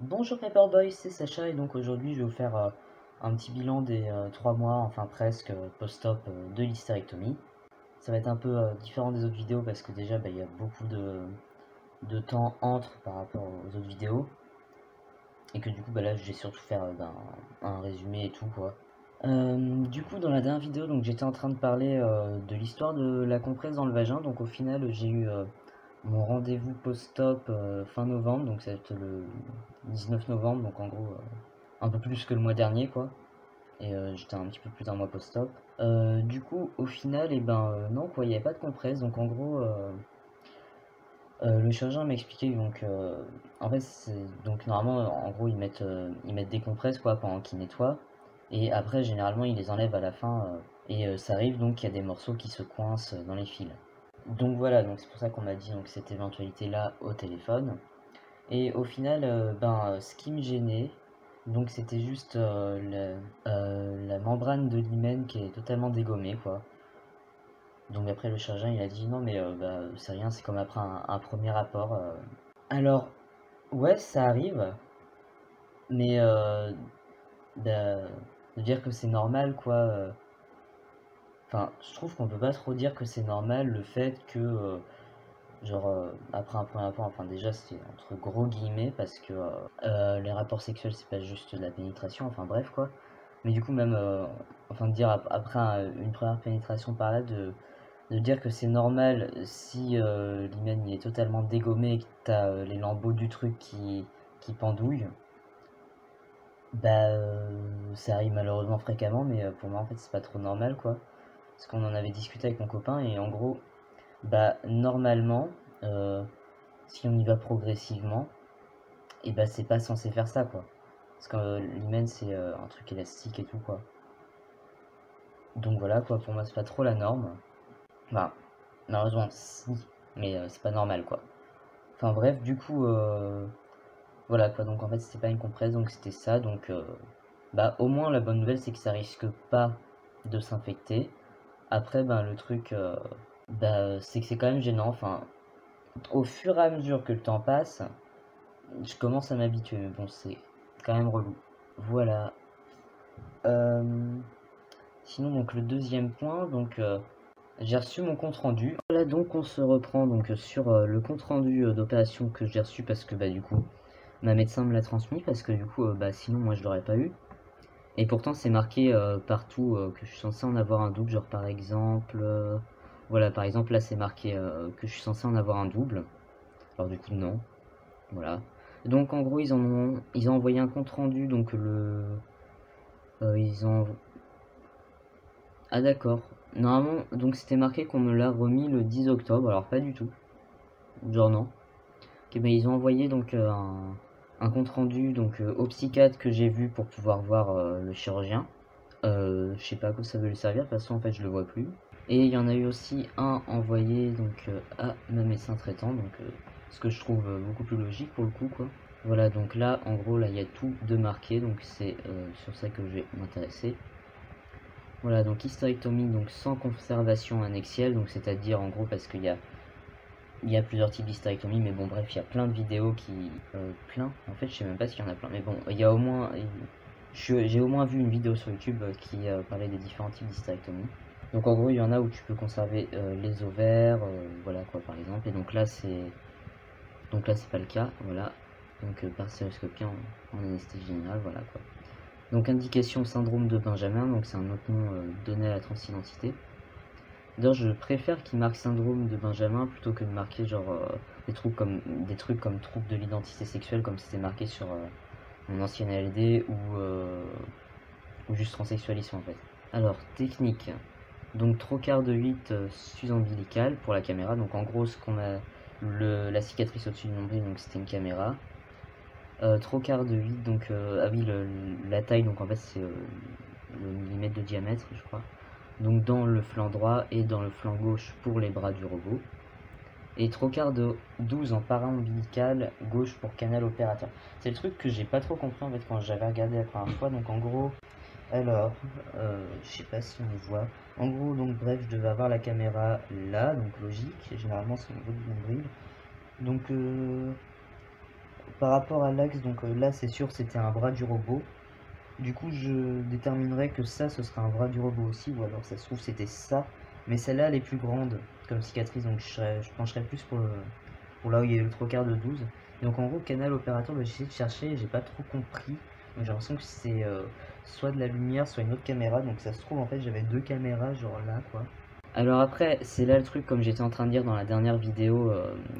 Bonjour Paperboy, c'est Sacha et donc aujourd'hui je vais vous faire un petit bilan des 3 mois, enfin presque, post-op de l'hystérectomie. Ça va être un peu différent des autres vidéos parce que déjà il y a beaucoup de temps entre par rapport aux autres vidéos et que du coup là je vais surtout faire un résumé et tout quoi. Du coup dans la dernière vidéo donc j'étais en train de parler de l'histoire de la compresse dans le vagin, donc au final j'ai eu mon rendez-vous post-op fin novembre, donc ça va être le 19 novembre, donc en gros un peu plus que le mois dernier quoi, et j'étais un petit peu plus d'un mois post-op. Du coup au final non quoi, il n'y avait pas de compresse, donc en gros le chirurgien m'a expliqué donc en fait c'est donc normalement en gros ils mettent des compresses quoi pendant qu'ils nettoient, et après généralement ils les enlèvent à la fin, et ça arrive donc qu'il y a des morceaux qui se coincent dans les fils. Donc voilà, donc c'est pour ça qu'on m'a dit donc cette éventualité là au téléphone. Et au final, ce qui me gênait, donc c'était juste la membrane de l'hymen qui est totalement dégommée, quoi. Donc après le chirurgien il a dit non mais c'est rien, c'est comme après un premier rapport. Alors ouais ça arrive, mais bah, de dire que c'est normal quoi. Enfin je trouve qu'on peut pas trop dire que c'est normal le fait que genre, après un premier rapport, enfin déjà c'est entre gros guillemets parce que les rapports sexuels c'est pas juste de la pénétration, enfin bref quoi. Mais du coup même, enfin de dire après une première pénétration par là, de dire que c'est normal si l'hymen il est totalement dégommé et que t'as les lambeaux du truc qui pendouillent, ça arrive malheureusement fréquemment, mais pour moi en fait c'est pas trop normal quoi. Parce qu'on en avait discuté avec mon copain et en gros, normalement, euh, si on y va progressivement, et c'est pas censé faire ça quoi. Parce que l'hymen c'est un truc élastique et tout quoi. Donc voilà quoi, pour moi c'est pas trop la norme. Enfin, malheureusement si, mais c'est pas normal quoi. Enfin bref, du coup, voilà quoi, donc en fait c'était pas une compresse, donc c'était ça, donc au moins la bonne nouvelle c'est que ça risque pas de s'infecter. Après le truc, c'est que c'est quand même gênant, enfin, au fur et à mesure que le temps passe, je commence à m'habituer, mais bon, c'est quand même relou. Voilà. Euh, Sinon, donc le deuxième point, donc j'ai reçu mon compte rendu. Voilà, donc on se reprend donc sur le compte rendu d'opération que j'ai reçu parce que du coup ma médecin me l'a transmis parce que du coup sinon moi je l'aurais pas eu. Et pourtant c'est marqué partout que je suis censé en avoir un double, genre par exemple, voilà par exemple là c'est marqué que je suis censé en avoir un double. Alors du coup non. Voilà. Donc en gros ils ont envoyé un compte rendu, donc ils ont... Ah d'accord. Normalement, donc c'était marqué qu'on me l'a remis le 10 octobre, alors pas du tout. Genre non. Ok, ils ont envoyé donc un compte rendu donc au psychiatre que j'ai vu pour pouvoir voir le chirurgien. Je sais pas à quoi ça veut lui servir, de toute façon en fait je le vois plus. Et il y en a eu aussi un envoyé donc à ma médecin traitant, donc ce que je trouve beaucoup plus logique pour le coup quoi. Voilà, donc là en gros là il y a tout de marqué, donc c'est sur ça que je vais m'intéresser. Voilà, donc hystérectomie donc sans conservation annexielle, donc c'est-à-dire en gros parce qu'il y a plusieurs types d'hystérectomie, mais bon bref, il y a plein de vidéos qui... plein, en fait je sais même pas s'il y en a plein, mais bon, il y a au moins... J'ai au moins vu une vidéo sur YouTube qui parlait des différents types d'hystérectomie. Donc en gros il y en a où tu peux conserver les ovaires, voilà quoi par exemple, et donc là c'est pas le cas, voilà. Donc par stéréoscopie en anesthésie générale, voilà quoi. Donc indication syndrome de Benjamin, donc c'est un autre nom donné à la transidentité. D'ailleurs, je préfère qu'il marque syndrome de Benjamin plutôt que de marquer genre des trucs comme trouble de l'identité sexuelle comme c'était marqué sur mon ancienne LD ou juste transsexualisme en fait. Alors, technique. Donc trocard de 8 sus-ombilical pour la caméra. Donc en gros, ce qu'on a la cicatrice au-dessus du nombril, donc c'était une caméra. Trocard de 8, donc ah oui, la taille, donc en fait c'est le millimètre de diamètre, je crois. Donc dans le flanc droit et dans le flanc gauche pour les bras du robot. Et trocard de 12 en para-ombilical gauche pour canal opérateur. C'est le truc que j'ai pas trop compris en fait quand j'avais regardé la première fois. Donc en gros, alors, je sais pas si on le voit. En gros, donc bref, je devais avoir la caméra là, donc logique. Généralement c'est au niveau du nombril. Donc par rapport à l'axe, donc là c'est sûr c'était un bras du robot. Du coup je déterminerais que ça ce sera un bras du robot aussi, ou alors ça se trouve c'était ça. Mais celle-là elle est plus grande comme cicatrice, donc je pencherais plus pour là où il y a eu le trocard de 12. Donc en gros canal opérateur, bah, j'ai essayé de chercher, j'ai pas trop compris. Donc j'ai l'impression que c'est soit de la lumière, soit une autre caméra. Donc ça se trouve en fait j'avais deux caméras genre là quoi. Alors après, c'est là le truc, comme j'étais en train de dire dans la dernière vidéo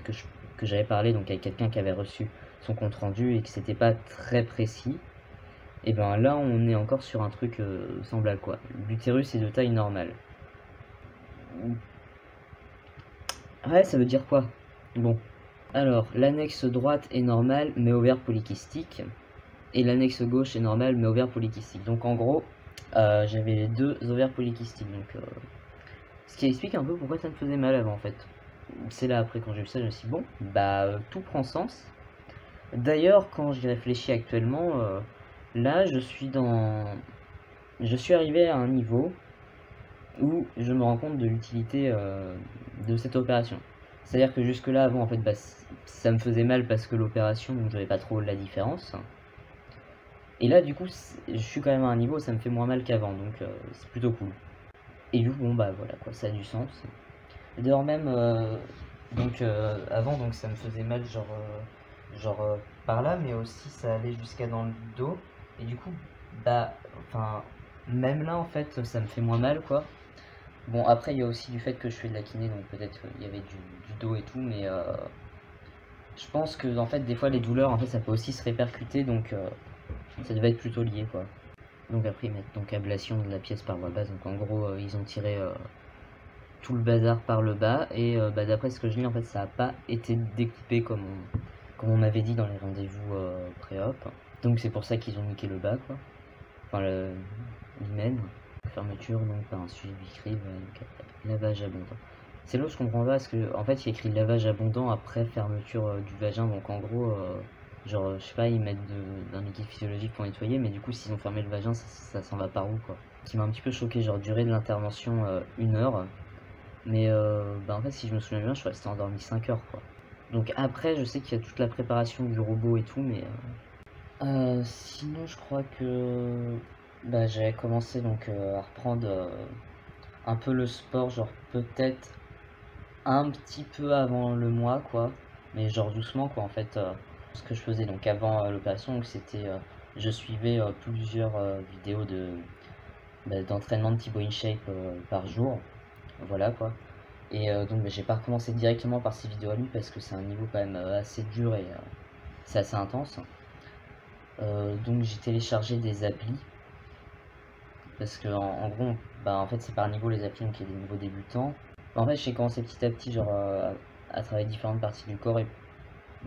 que j'avais parlé, donc avec quelqu'un qui avait reçu son compte rendu et que c'était pas très précis. Et ben là, on est encore sur un truc semblable quoi. L'utérus est de taille normale. Ouais, ça veut dire quoi? Bon. Alors, l'annexe droite est normale mais ovaire polykystique. Et l'annexe gauche est normale mais ovaire polykystique. Donc en gros, j'avais les deux ovaires polykystiques. Donc ce qui explique un peu pourquoi ça me faisait mal avant en fait. C'est là après quand j'ai vu ça, je me suis dit bon, bah tout prend sens. D'ailleurs, quand j'y réfléchis actuellement, là je suis arrivé à un niveau où je me rends compte de l'utilité de cette opération. C'est-à-dire que jusque là avant en fait bah, ça me faisait mal parce que l'opération, donc je n'avais pas trop la différence. Et là du coup je suis quand même à un niveau où ça me fait moins mal qu'avant, donc c'est plutôt cool. Et du coup bon bah voilà quoi, ça a du sens. D'ailleurs même, donc avant donc ça me faisait mal genre par là, mais aussi ça allait jusqu'à dans le dos. Et du coup, bah, enfin, même là en fait ça me fait moins mal quoi. Bon après il y a aussi du fait que je fais de la kiné, donc peut-être il y avait du dos et tout, mais je pense que en fait des fois les douleurs en fait ça peut aussi se répercuter, donc ça devait être plutôt lié quoi. Donc après ils mettent donc ablation de la pièce par voie basse, donc en gros ils ont tiré tout le bazar par le bas, et bah, d'après ce que je lis en fait ça n'a pas été découpé comme on m'avait dit dans les rendez-vous pré-op, donc c'est pour ça qu'ils ont niqué le bas quoi, enfin l'hymen, fermeture donc par un suivi crive, lavage abondant. C'est là où je comprends pas parce que en fait il y a écrit lavage abondant après fermeture du vagin, donc en gros genre je sais pas, ils mettent d'un liquide physiologique pour nettoyer, mais du coup s'ils ont fermé le vagin ça s'en va par où quoi. Ce qui m'a un petit peu choqué, genre durée de l'intervention 1 heure. Mais bah en fait, si je me souviens bien, je suis resté endormi 5 heures quoi. Donc après, je sais qu'il y a toute la préparation du robot et tout, mais sinon, je crois que bah, j'avais commencé donc à reprendre un peu le sport, genre peut-être un petit peu avant le mois quoi, mais genre doucement quoi en fait. Ce que je faisais donc avant l'opération, donc c'était je suivais plusieurs vidéos d'entraînement de Thibaut InShape par jour, voilà quoi. Et donc bah, j'ai pas recommencé directement par ces vidéos à lui parce que c'est un niveau quand même assez dur et c'est assez intense. Donc j'ai téléchargé des applis parce que en gros bah, en fait c'est par niveau les applis, donc il y a des niveaux débutants. Bah, en fait j'ai commencé petit à petit genre à travailler différentes parties du corps,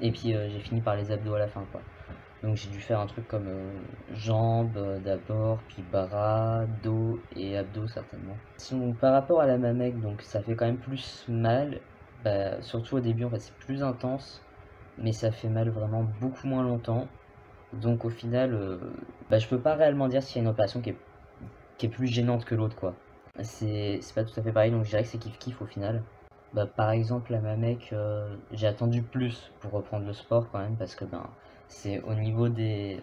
et puis j'ai fini par les abdos à la fin quoi. Donc j'ai dû faire un truc comme jambes d'abord, puis bras, dos et abdos certainement. Sinon par rapport à la mamec, donc ça fait quand même plus mal, bah, surtout au début en fait c'est plus intense, mais ça fait mal vraiment beaucoup moins longtemps. Donc au final, bah, je peux pas réellement dire s'il y a une opération qui est plus gênante que l'autre quoi. C'est pas tout à fait pareil, donc je dirais que c'est kiff kiff au final. Bah, par exemple, la Mamec, j'ai attendu plus pour reprendre le sport quand même, parce que ben, c'est au niveau des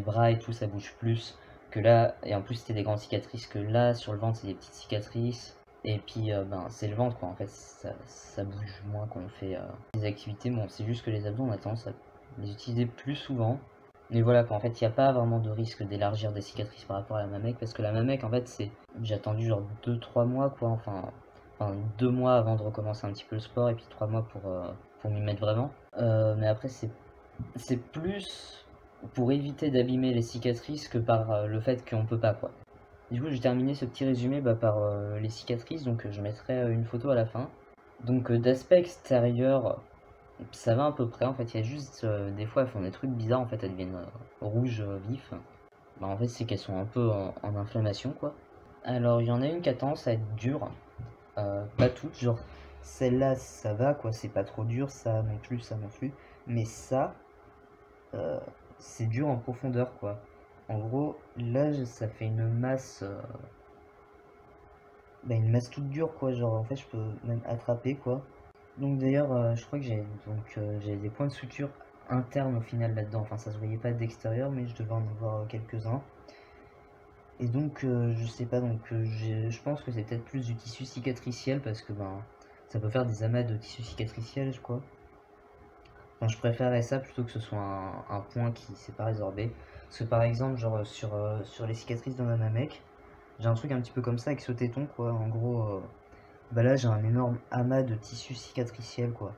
bras et tout, ça bouge plus que là, et en plus c'était des grandes cicatrices que là, sur le ventre c'est des petites cicatrices, et puis ben, c'est le ventre quoi, en fait ça bouge moins quand on fait des activités. Bon, c'est juste que les abdos on a tendance à les utiliser plus souvent, mais voilà quoi, en fait il n'y a pas vraiment de risque d'élargir des cicatrices par rapport à la Mamec, parce que la Mamec en fait j'ai attendu genre 2-3 mois quoi, enfin 2 mois avant de recommencer un petit peu le sport, et puis 3 mois pour m'y mettre vraiment. Mais après, c'est plus pour éviter d'abîmer les cicatrices que par le fait qu'on peut pas quoi. Du coup, j'ai terminé ce petit résumé bah, par les cicatrices, donc je mettrai une photo à la fin. Donc d'aspect extérieur, ça va à peu près. En fait, il y a juste des fois elles font des trucs bizarres. En fait, elles deviennent rouges vifs. Bah, en fait, c'est qu'elles sont un peu en inflammation quoi. Alors, il y en a une qui a tendance à être dure. Pas toutes, genre celle-là ça va quoi, c'est pas trop dur, ça non plus, ça non plus. Mais ça, euh, c'est dur en profondeur quoi. En gros, là ça fait une masse, bah, une masse toute dure quoi. Genre en fait je peux même attraper quoi. Donc d'ailleurs je crois que j'ai des points de suture internes au final là-dedans, enfin ça se voyait pas d'extérieur, mais je devais en avoir quelques-uns. Et donc je sais pas, donc je pense que c'est peut-être plus du tissu cicatriciel parce que ben ça peut faire des amas de tissu cicatriciel, je crois. Enfin, je préférerais ça plutôt que ce soit un point qui s'est pas résorbé. Parce que par exemple, genre sur les cicatrices de ma mec, j'ai un truc un petit peu comme ça avec ce téton, quoi. En gros, bah là j'ai un énorme amas de tissu cicatriciel, quoi.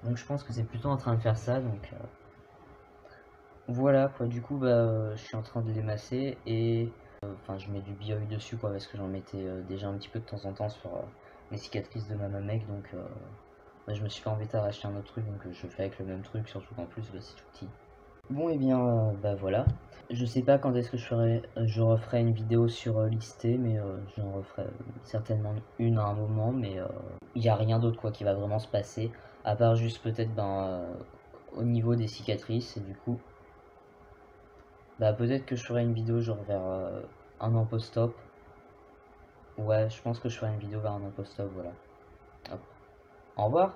Donc je pense que c'est plutôt en train de faire ça, donc voilà quoi. Du coup, bah je suis en train de les masser et enfin je mets du bioil dessus, quoi, parce que j'en mettais déjà un petit peu de temps en temps sur les cicatrices de ma mec, donc bah, je me suis pas embêté à racheter un autre truc, donc je fais avec le même truc, surtout qu'en plus bah, c'est tout petit. Bon et bien bah voilà. Je sais pas quand est-ce que je referai une vidéo sur l'IST, mais j'en referai certainement une à un moment, mais il n'y a rien d'autre quoi qui va vraiment se passer, à part juste peut-être ben, au niveau des cicatrices, et du coup bah peut-être que je ferai une vidéo genre vers un an post-op. Ouais, je pense que je ferai une vidéo vers un an post-op, voilà. Hop. Au revoir.